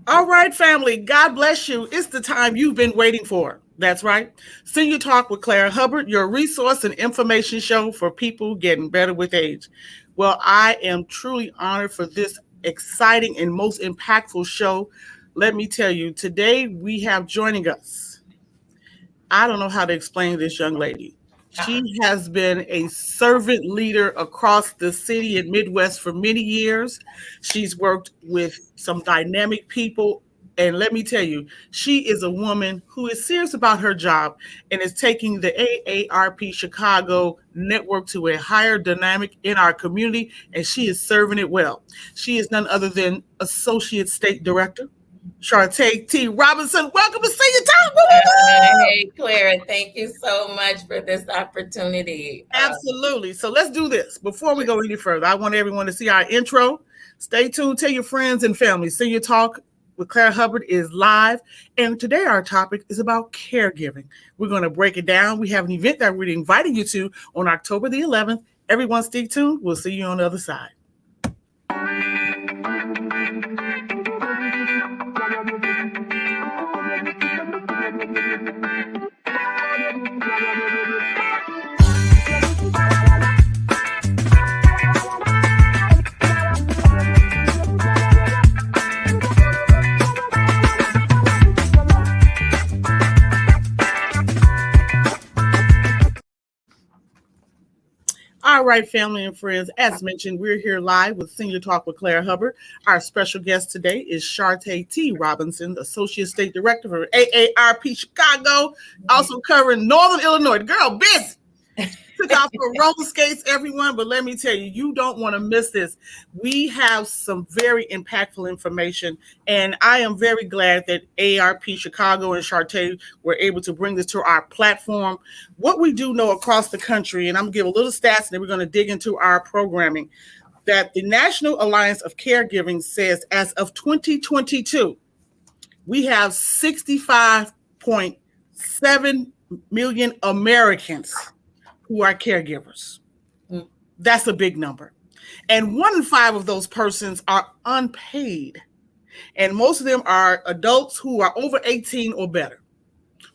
All right, family. God bless you. It's the time you've been waiting for. That's right. Senior Talk with Clara Hubbard, your resource and information show for people getting better with age. Well, I am truly honored for this exciting and most impactful show. Let me tell you, today we have joining us. I don't know how to explain this young lady. She Uh-uh. has been a servant leader across the city and Midwest for many years. She's worked with some dynamic people. And let me tell you, she is a woman who is serious about her job and is taking the AARP Chicago network to a higher dynamic in our community, and she is serving it well. She is none other than Associate State Director Chartay T. Robinson. Welcome to See You Talk. Woo, woo, woo. Hey, Clara, thank you so much for this opportunity. Absolutely. So let's do this. Before we go any further, I want everyone to see our intro. Stay tuned. Tell your friends and family. Senior Talk with Clara Hubbard is live. And today our topic is about caregiving. We're going to break it down. We have an event that we're inviting you to on October the 11th. Everyone stay tuned. We'll see you on the other side. All right, family and friends. As mentioned, we're here live with Senior Talk with Clara Hubbard. Our special guest today is Chartay T. Robinson, Associate State Director for AARP Chicago, also covering Northern Illinois. The girl busy. Took off for roller skates, everyone, but let me tell you, you don't want to miss this. We have some very impactful information, and I am very glad that AARP Chicago and Chartay were able to bring this to our platform. What we do know across the country, and I'm going to give a little stats, and then we're going to dig into our programming, that the National Alliance of Caregiving says as of 2022, we have 65.7 million Americans who are caregivers. Mm. That's a big number. And 1 in 5 of those persons are unpaid. And most of them are adults who are over 18 or better.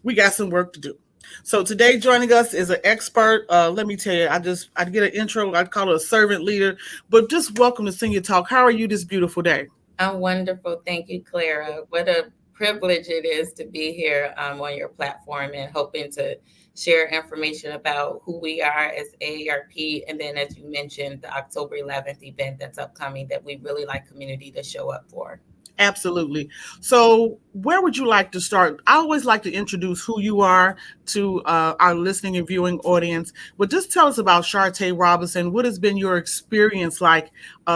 We got some work to do. So today joining us is an expert. Let me tell you, I get an intro. I'd call her a servant leader, but just welcome to Senior Talk. How are you this beautiful day? I'm wonderful. Thank you, Clara. What a privilege it is to be here on your platform and hoping to share information about who we are as AARP. And then, as you mentioned, the October 11th event that's upcoming that we really like community to show up for. Absolutely. So where would you like to start? I always like to introduce who you are to our listening and viewing audience, but just tell us about Chartay Robinson. What has been your experience like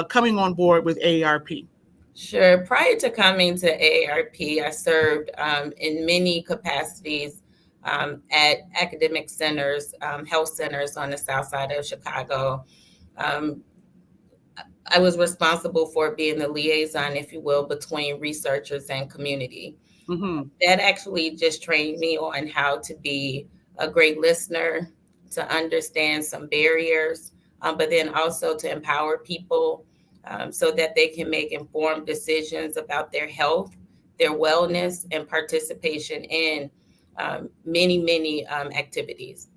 coming on board with AARP? Sure. Prior to coming to AARP, I served in many capacities at academic centers, health centers on the south side of Chicago. Um, I was responsible for being the liaison, if you will, between researchers and community. Mm-hmm. That actually just trained me on how to be a great listener, to understand some barriers, but then also to empower people so that they can make informed decisions about their health, their wellness, and participation in many activities.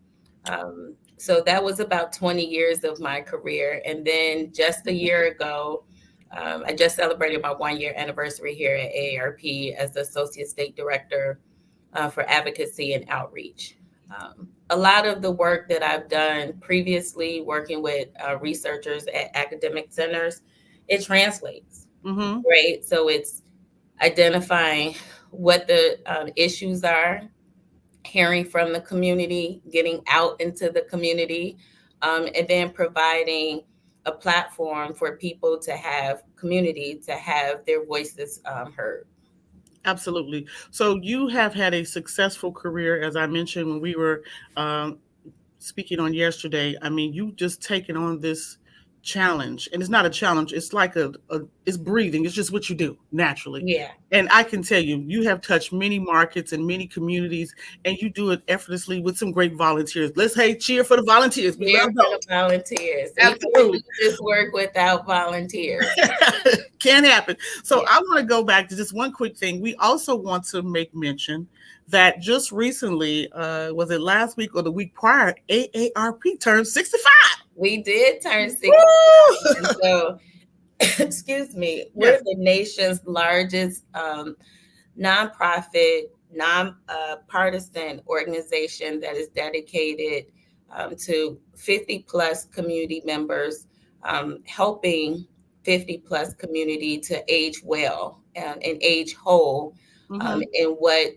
So that was about 20 years of my career. And then just a year ago, I just celebrated my 1 year anniversary here at AARP as the Associate State Director for Advocacy and Outreach. A lot of the work that I've done previously, working with researchers at academic centers, it translates, Mm-hmm. right? So it's identifying what the issues are, hearing from the community, getting out into the community, and then providing a platform for people to have community, to have their voices heard. Absolutely. So you have had a successful career, as I mentioned when we were um, speaking on yesterday. I mean, you just taken on this challenge, and it's not a challenge, it's like it's breathing, it's just what you do naturally. Yeah. And I can tell you, you have touched many markets and many communities, and you do it effortlessly with some great volunteers. Let's cheer for the volunteers. We Cheer love for those. the volunteers. We couldn't Absolutely. do this work without volunteers. Can't happen. So Yeah. I want to go back to just one quick thing. We also want to make mention that just recently, was it last week or the week prior, AARP turned 65. We did turn 60. Woo! And so, excuse me, we're Yes. the nation's largest nonprofit, non-partisan organization that is dedicated to 50 plus community members, helping 50 plus community to age well and age whole in what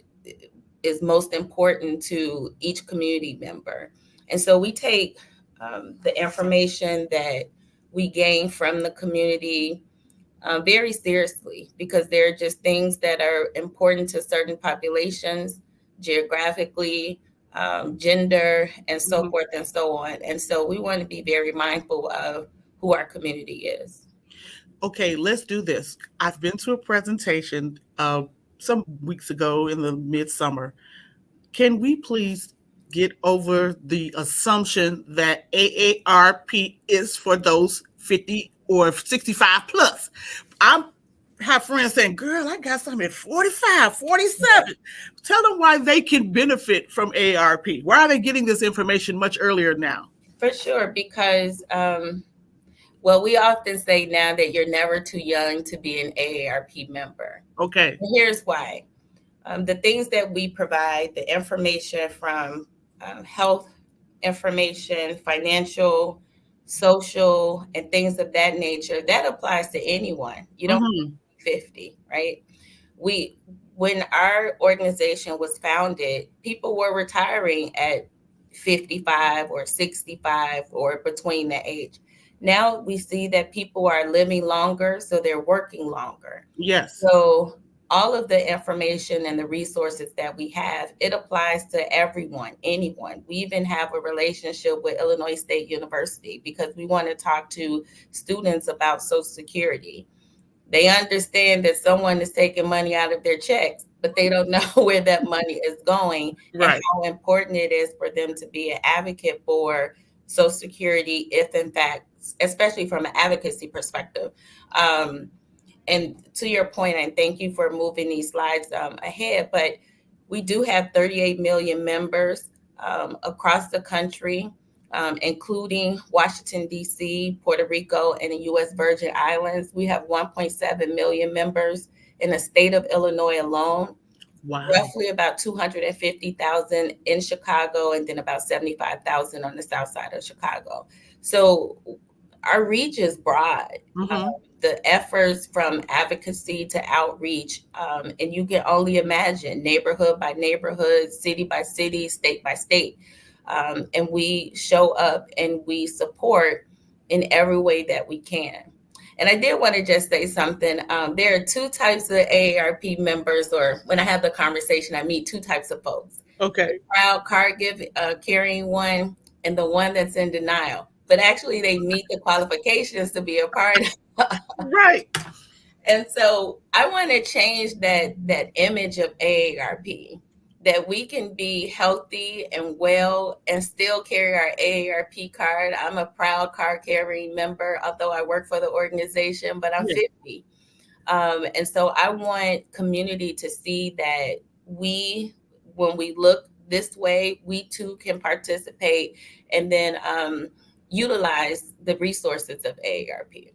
is most important to each community member. And so we take the information that we gain from the community very seriously, because there are just things that are important to certain populations geographically, gender, and so forth and so on. And so we want to be very mindful of who our community is. Okay, let's do this. I've been to a presentation some weeks ago in the midsummer. Can we please get over the assumption that AARP is for those 50 or 65 plus? I have friends saying, girl, I got some at 45, 47. Tell them why they can benefit from AARP. Why are they getting this information much earlier now? For sure, because well, we often say now that you're never too young to be an AARP member. Okay. And here's why. The things that we provide, the information from health information, financial, social, and things of that nature, that applies to anyone. You don't have to be 50, right? When our organization was founded, people were retiring at 55 or 65 or between that age. Now we see that people are living longer, so they're working longer. Yes. So all of the information and the resources that we have, it applies to everyone, anyone. We even have a relationship with Illinois State University because we want to talk to students about Social Security. They understand that someone is taking money out of their checks, but they don't know where that money is going, right, and how important it is for them to be an advocate for Social Security, if in fact, especially from an advocacy perspective. And to your point, and thank you for moving these slides ahead, but we do have 38 million members across the country, including Washington, D.C., Puerto Rico, and the U.S. Virgin Islands. We have 1.7 million members in the state of Illinois alone. Wow. Roughly about 250,000 in Chicago, and then about 75,000 on the south side of Chicago. So our reach is broad. The efforts from advocacy to outreach, and you can only imagine neighborhood by neighborhood, city by city, state by state. And we show up and we support in every way that we can. And I did want to just say something. There are two types of AARP members, or when I have the conversation, I meet two types of folks. Okay. The proud card carrying one, and the one that's in denial. But actually, they meet the qualifications to be a part of. Right. And so I want to change that image of AARP, that we can be healthy and well and still carry our AARP card. I'm a proud card carrying member, although I work for the organization, but I'm 50. And so I want community to see that when we look this way, we too can participate and then utilize the resources of AARP.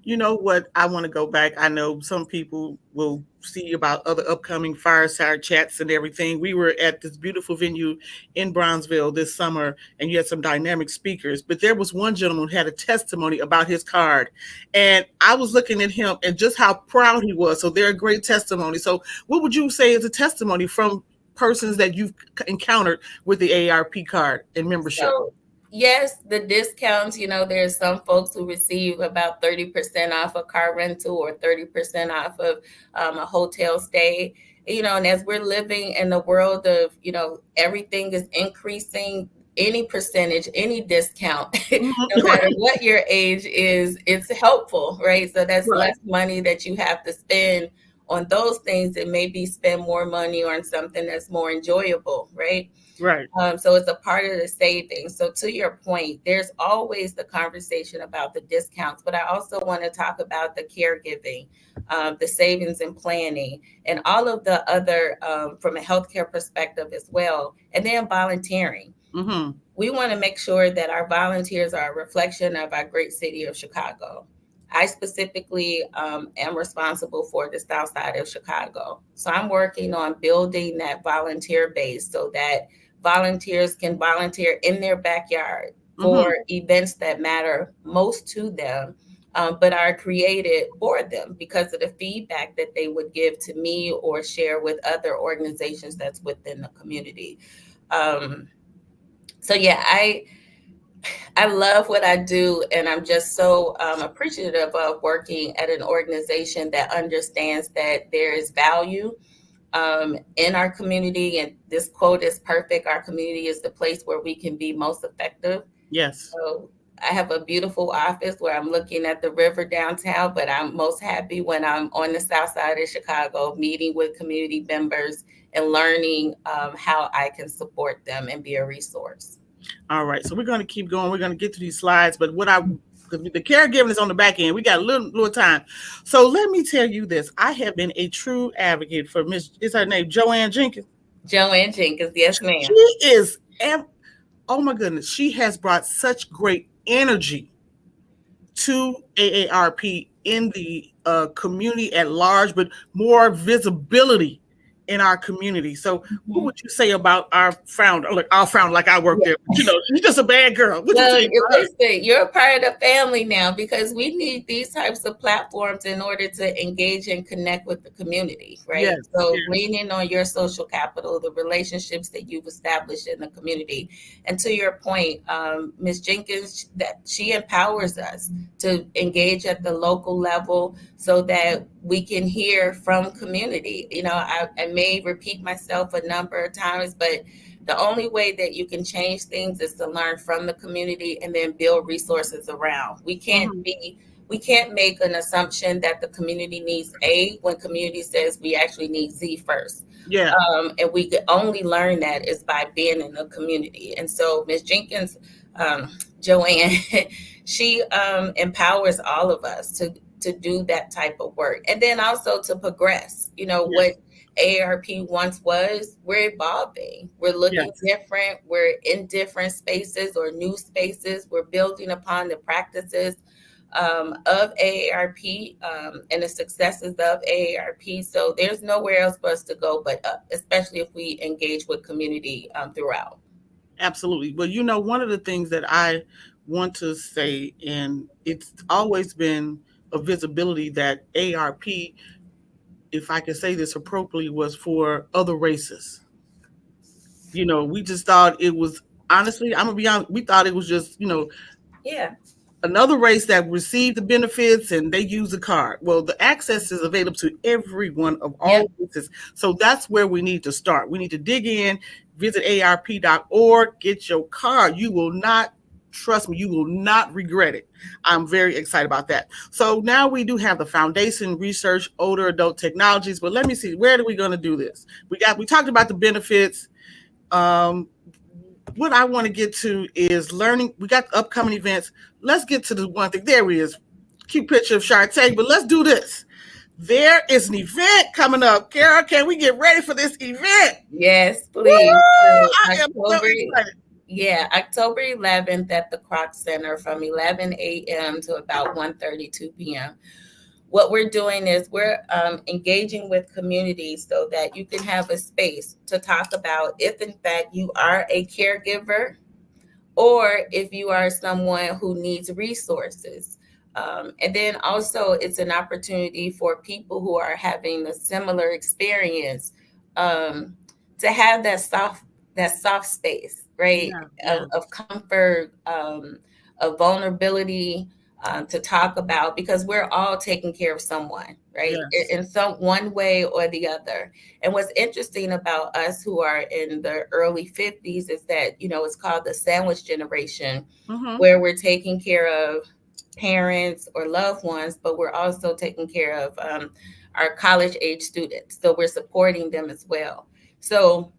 You know what? I want to go back. I know some people will see about other upcoming Fireside chats and everything. We were at this beautiful venue in Brownsville this summer, and you had some dynamic speakers. But there was one gentleman who had a testimony about his card. And I was looking at him and just how proud he was. So they're a great testimony. So what would you say is a testimony from persons that you've encountered with the AARP card and membership? So, yes, the discounts, there's some folks who receive about 30% off a car rental or 30% off of a hotel stay, and as we're living in the world of, everything is increasing, any percentage, any discount, Mhm. no matter what your age is, it's helpful, right? So that's Right. less money that you have to spend on those things and maybe spend more money on something that's more enjoyable, right? Right. So it's a part of the savings. So to your point, there's always the conversation about the discounts, but I also want to talk about the caregiving, the savings and planning, and all of the other from a healthcare perspective as well, and then volunteering. Mm-hmm. We want to make sure that our volunteers are a reflection of our great city of Chicago. I specifically am responsible for the South Side of Chicago. So I'm working on building that volunteer base so that volunteers can volunteer in their backyard for events that matter most to them, but are created for them because of the feedback that they would give to me or share with other organizations that's within the community. So yeah, I love what I do, and I'm just so appreciative of working at an organization that understands that there is value in our community. And this quote is perfect: "Our community is the place where we can be most effective." Yes. So I have a beautiful office where I'm looking at the river downtown, but I'm most happy when I'm on the South Side of Chicago, meeting with community members and learning how I can support them and be a resource. All right. So we're going to keep going. We're going to get to these slides, but the caregiving is on the back end. We got a little time. So let me tell you this. I have been a true advocate for is her name Joanne Jenkins? Joanne Jenkins, yes, ma'am. She is, oh my goodness, she has brought such great energy to AARP in the community at large, but more visibility in our community. So what would you say about our founder? Like our founder, like I work there, she's just a bad girl. Well, listen, you're a part of the family now because we need these types of platforms in order to engage and connect with the community, right? Yes, So leaning on your social capital, the relationships that you've established in the community. And to your point, Ms. Jenkins, that she empowers us to engage at the local level so that we can hear from community. I may repeat myself a number of times, but the only way that you can change things is to learn from the community and then build resources around. We can't make an assumption that the community needs A when community says we actually need Z first. Yeah. And we could only learn that is by being in the community. And so Ms. Jenkins, Joanne, she empowers all of us to do that type of work. And then also to progress, what AARP once was, we're evolving. We're looking different. We're in different spaces or new spaces. We're building upon the practices of AARP and the successes of AARP. So there's nowhere else for us to go but up, especially if we engage with community throughout. Absolutely. Well, one of the things that I want to say, and it's always been a visibility that AARP, if I can say this appropriately, was for other races. We just thought it was, honestly, I'm gonna be honest, we thought it was just, another race that received the benefits and they use the card. Well, the access is available to everyone of all races. So that's where we need to start. We need to dig in, visit AARP.org, get your card. You will not, trust me, you will not regret it. I'm very excited about that. So now we do have the Foundation Research Older Adult Technologies, but let me see, where are we going to do this? We talked about the benefits. What I want to get to is learning. We got upcoming events. Let's get to the one thing. There he is. Cute picture of Chartay, but let's do this. There is an event coming up. Kara, can we get ready for this event? Yes, please. I am so excited. Yeah, October 11th at the Kroc Center from 11 a.m. to about 1:32 p.m. What we're doing is we're engaging with communities so that you can have a space to talk about if, in fact, you are a caregiver or if you are someone who needs resources. And then also it's an opportunity for people who are having a similar experience to have that soft space, right? Of comfort, of vulnerability, to talk about, because we're all taking care of someone, right? Yes. In some one way or the other. And what's interesting about us who are in the early 50s is that, it's called the sandwich generation, Mm-hmm. where we're taking care of parents or loved ones, but we're also taking care of our college age students. So we're supporting them as well. So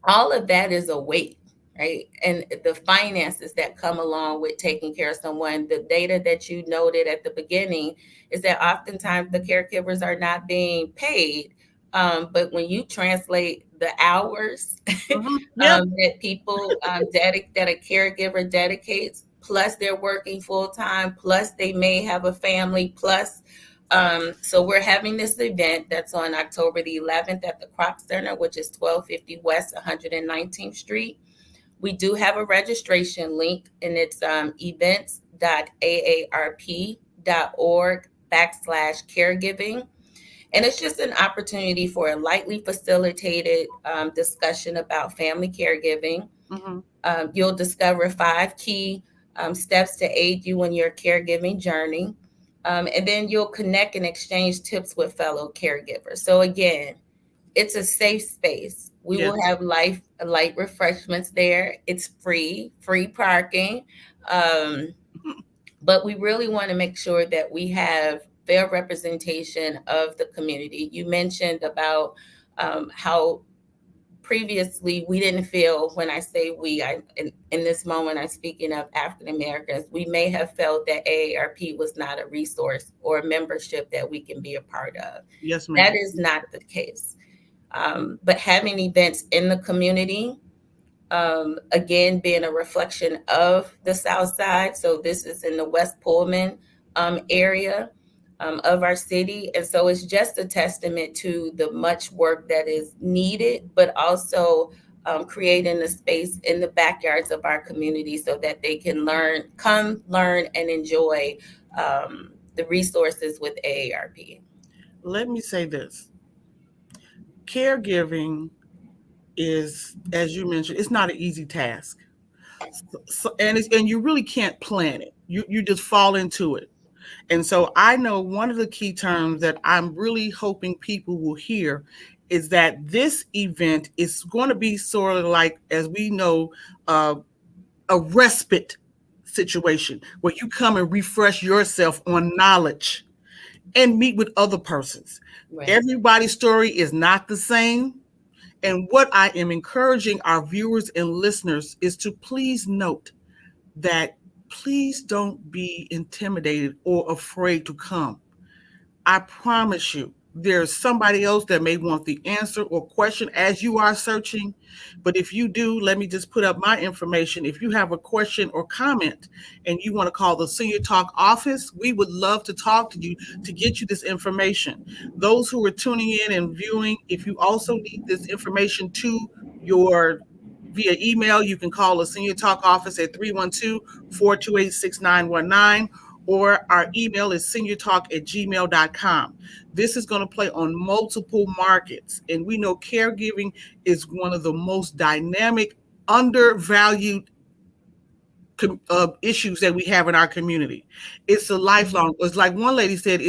all of that is a weight, right? And the finances that come along with taking care of someone, the data that you noted at the beginning is that oftentimes the caregivers are not being paid. But when you translate the hours Mm-hmm. Yep. that people that a caregiver dedicates, plus they're working full time, plus they may have a family, plus so we're having this event that's on October the 11th at the Crop Center, which is 1250 West 119th Street. We do have a registration link, and it's events.aarp.org/caregiving. And it's just an opportunity for a lightly facilitated discussion about family caregiving. Mm-hmm. You'll discover 5 key steps to aid you in your caregiving journey. And then you'll connect and exchange tips with fellow caregivers. So again, it's a safe space. We Yes. will have light refreshments there. It's free parking. Um, but we really want to make sure that we have fair representation of the community. You mentioned about how previously we didn't feel, when I say we, in this moment I'm speaking of African Americans, we may have felt that AARP was not a resource or a membership that we can be a part of. Yes, ma'am. That is not the case. But having events in the community, again, being a reflection of the South Side. So this is in the West Pullman area of our city. And so it's just a testament to the much work that is needed, but also creating a space in the backyards of our community so that they can come learn and enjoy the resources with AARP. Let me say this. Caregiving is, as you mentioned, it's not an easy task. And you really can't plan it. You just fall into it. And so I know one of the key terms that I'm really hoping people will hear is that this event is going to be sort of like, as we know, a respite situation where you come and refresh yourself on knowledge and meet with other persons. Right. Everybody's story is not the same. And what I am encouraging our viewers and listeners is to please note that please don't be intimidated or afraid to come. I promise you, there's somebody else that may want the answer or question as you are searching. But if you do, let me just put up my information. If you have a question or comment and you want to call the Senior Talk office, we would love to talk to you to get you this information. Those who are tuning in and viewing, if you also need this information via email, you can call the Senior Talk office at 312-428-6919, or our email is seniortalk@gmail.com. This is going to play on multiple markets, and we know caregiving is one of the most dynamic, undervalued issues that we have in our community. It's a lifelong. It's like one lady said.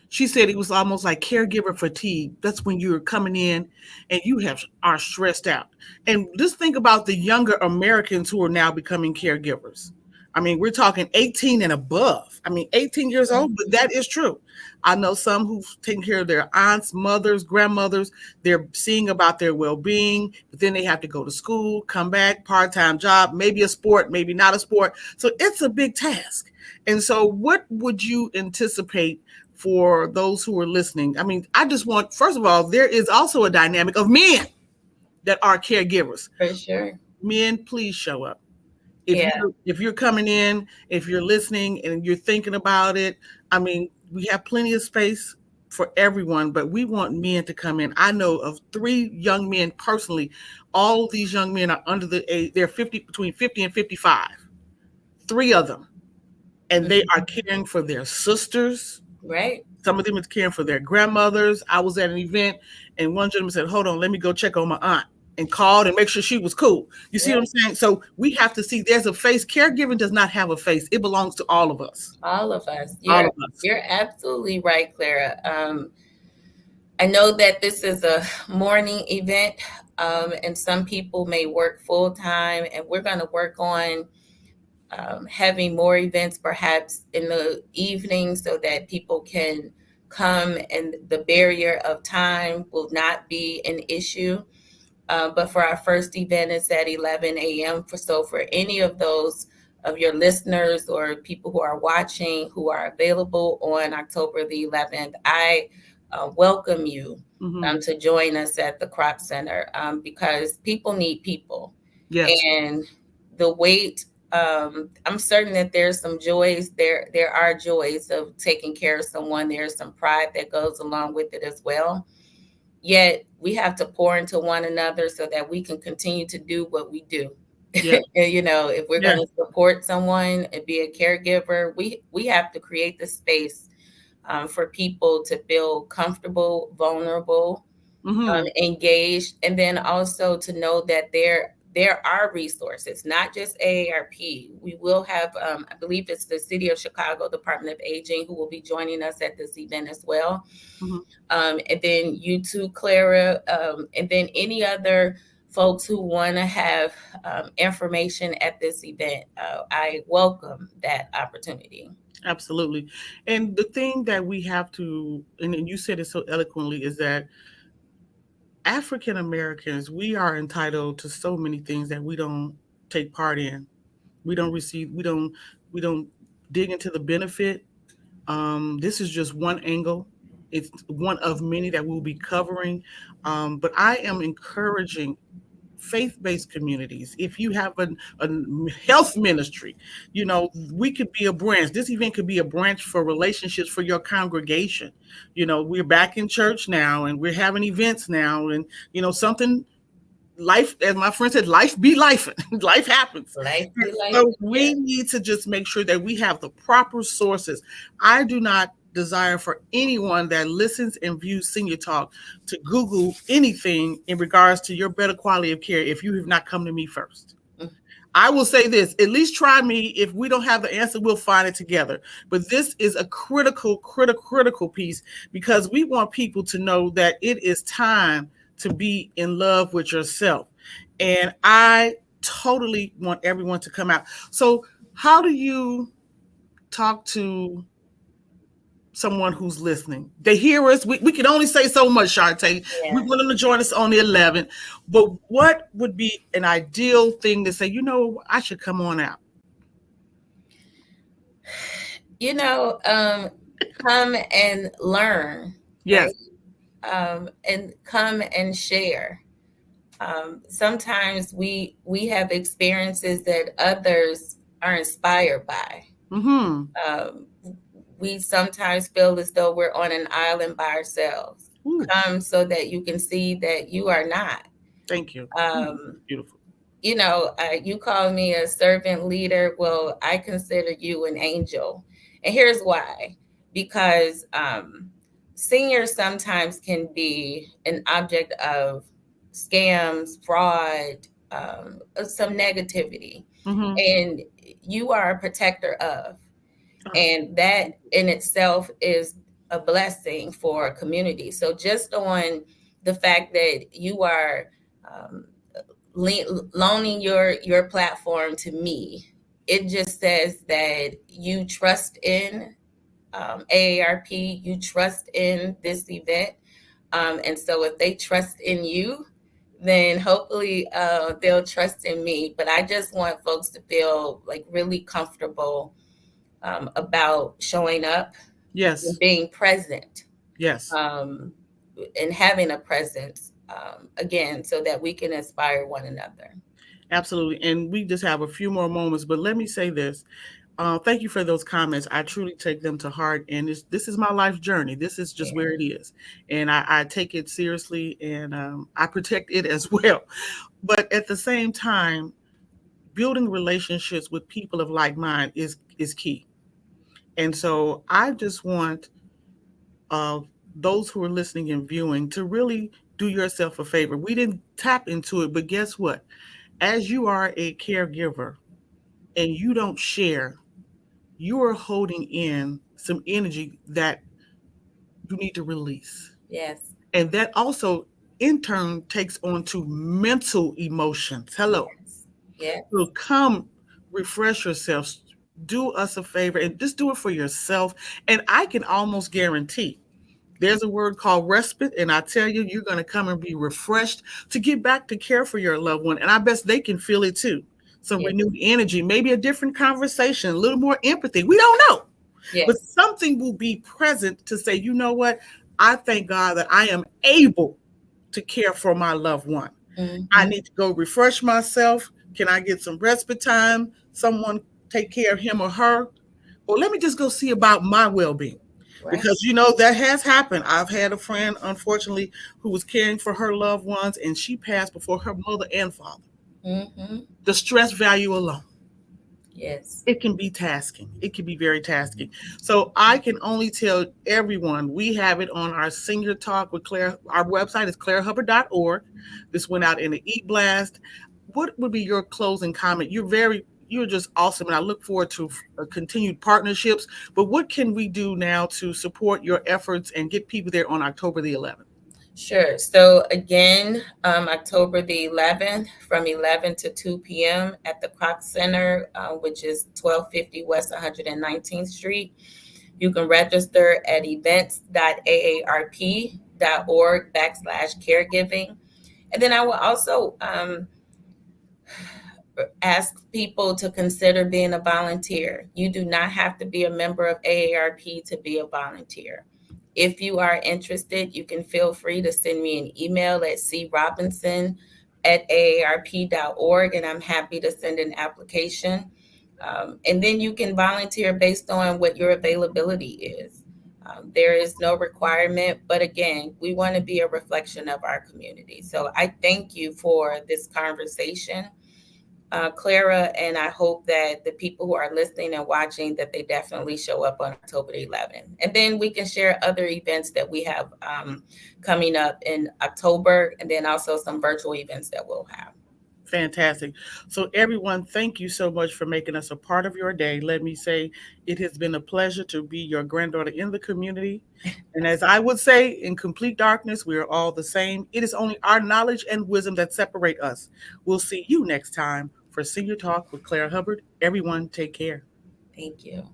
She said it was almost like caregiver fatigue. That's when you're coming in and you are stressed out. And just think about the younger Americans who are now becoming caregivers. I mean, we're talking 18 and above. I mean, 18 years old, but that is true. I know some who've taken care of their aunts, mothers, grandmothers. They're seeing about their well-being, but then they have to go to school, come back, part-time job, maybe a sport, maybe not a sport. So it's a big task. And so what would you anticipate for those who are listening? I mean, I just want, first of all, there is also a dynamic of men that are caregivers. For sure. Men, please show up. If you're coming in, if you're listening and you're thinking about it, I mean, we have plenty of space for everyone, but we want men to come in. I know of 3 young men personally. All of these young men are under the age, they're between 50 and 55. 3 of them. And they are caring for their sisters. Right. Some of them are caring for their grandmothers. I was at an event and one gentleman said, hold on, let me go check on my aunt. and called and make sure she was cool. You see Yeah. what I'm saying? So we have to see there's a face. Caregiving does not have a face. It belongs to all of us. All of us. All of us. You're absolutely right, Clara. I know that this is a morning event, and some people may work full time, and we're going to work on having more events perhaps in the evening so that people can come and the barrier of time will not be an issue. But for our first event, it's at 11 a.m. So for any of those of your listeners or people who are watching who are available on October the 11th, I welcome you to join us at the Crop Center because people need people. Yes. And the wait, I'm certain that there's some joys. There are joys of taking care of someone. There's some pride that goes along with it as well. Yet we have to pour into one another so that we can continue to do what we do. Yeah. And, if we're going to support someone and be a caregiver, we have to create the space for people to feel comfortable, vulnerable, engaged, and then also to know that there are resources, not just AARP. We will have, I believe it's the City of Chicago Department of Aging who will be joining us at this event as well. And then you too, Clara, and then any other folks who want to have information at this event. I welcome that opportunity. Absolutely. And the thing that we have to, and you said it so eloquently, is that African Americans, we are entitled to so many things that we don't take part in. We don't receive, we don't dig into the benefit. This is just one angle. It's one of many that we'll be covering. But I am encouraging faith-based communities. If you have a health ministry, we could be a branch. This event could be a branch for relationships for your congregation. We're back in church now and we're having events now, and something, life, as my friend said, life be life. Life happens. Life be life. So we need to just make sure that we have the proper sources. I do not desire for anyone that listens and views Senior Talk to Google anything in regards to your better quality of care if you have not come to me first. I will say this, at least try me. If we don't have the answer, we'll find it together. But this is a critical piece, because we want people to know that it is time to be in love with yourself. And I totally want everyone to come out. So how do you talk to someone who's listening? They hear us. We can only say so much, Chartay. Yeah. We want them to join us on the 11th. But what would be an ideal thing to say, I should come on out? Come and learn. Yes. Right? And come and share. Sometimes we have experiences that others are inspired by. We sometimes feel as though we're on an island by ourselves. Come so that you can see that you are not. Thank you. Beautiful. You call me a servant leader. Well, I consider you an angel. And here's why. Because seniors sometimes can be an object of scams, fraud, some negativity. And you are a protector of. And that in itself is a blessing for a community. So just on the fact that you are loaning your platform to me, it just says that you trust in AARP, you trust in this event. And so if they trust in you, then hopefully they'll trust in me. But I just want folks to feel like really comfortable about showing up, yes, and being present, yes, and having a presence, again, so that we can inspire one another. Absolutely. And we just have a few more moments, but let me say this. Thank you for those comments. I truly take them to heart, and this is my life journey. This is just where it is, and I take it seriously, and I protect it as well. But at the same time, building relationships with people of like mind is key. And so I just want those who are listening and viewing to really do yourself a favor. We didn't tap into it, but guess what? As you are a caregiver and you don't share, you are holding in some energy that you need to release. Yes. And that also, in turn, takes on to mental emotions. Hello. Yes. Yes. So come refresh yourself. Do us a favor and just do it for yourself. And I can almost guarantee there's a word called respite. And I tell you, you're going to come and be refreshed to get back to care for your loved one. And I bet they can feel it too. Some Yes. renewed energy, maybe a different conversation, a little more empathy. We don't know. But Yes. something will be present to say, you know what? I thank God that I am able to care for my loved one. I Mm-hmm. need to go refresh myself. Can I get some respite time? Someone take care of him or her? Or let me just go see about my well being. Right. Because, you know, that has happened. I've had a friend, unfortunately, who was caring for her loved ones and she passed before her mother and father. Mm-hmm. The stress value alone. Yes. It can be tasking. It can be very tasking. So I can only tell everyone we have it on our Senior Talk with Claire. Our website is clairehubbard.org. This went out in the e-blast. What would be your closing comment? You're just awesome, and I look forward to continued partnerships. But what can we do now to support your efforts and get people there on October the 11th? Sure. So again, October the 11th from 11 to 2 p.m. at the Croc Center, which is 1250 West 119th Street. You can register at events.aarp.org/caregiving. And then I will also ask people to consider being a volunteer. You do not have to be a member of AARP to be a volunteer. If you are interested, you can feel free to send me an email at crobinson@aarp.org, and I'm happy to send an application. And then you can volunteer based on what your availability is. There is no requirement, but again, we want to be a reflection of our community. So I thank you for this conversation, Clara, and I hope that the people who are listening and watching, that they definitely show up on October 11th. And then we can share other events that we have coming up in October, and then also some virtual events that we'll have. Fantastic. So, everyone, thank you so much for making us a part of your day. Let me say, it has been a pleasure to be your granddaughter in the community. And as I would say, in complete darkness, we are all the same. It is only our knowledge and wisdom that separate us. We'll see you next time for Senior Talk with Claire Hubbard. Everyone, take care. Thank you.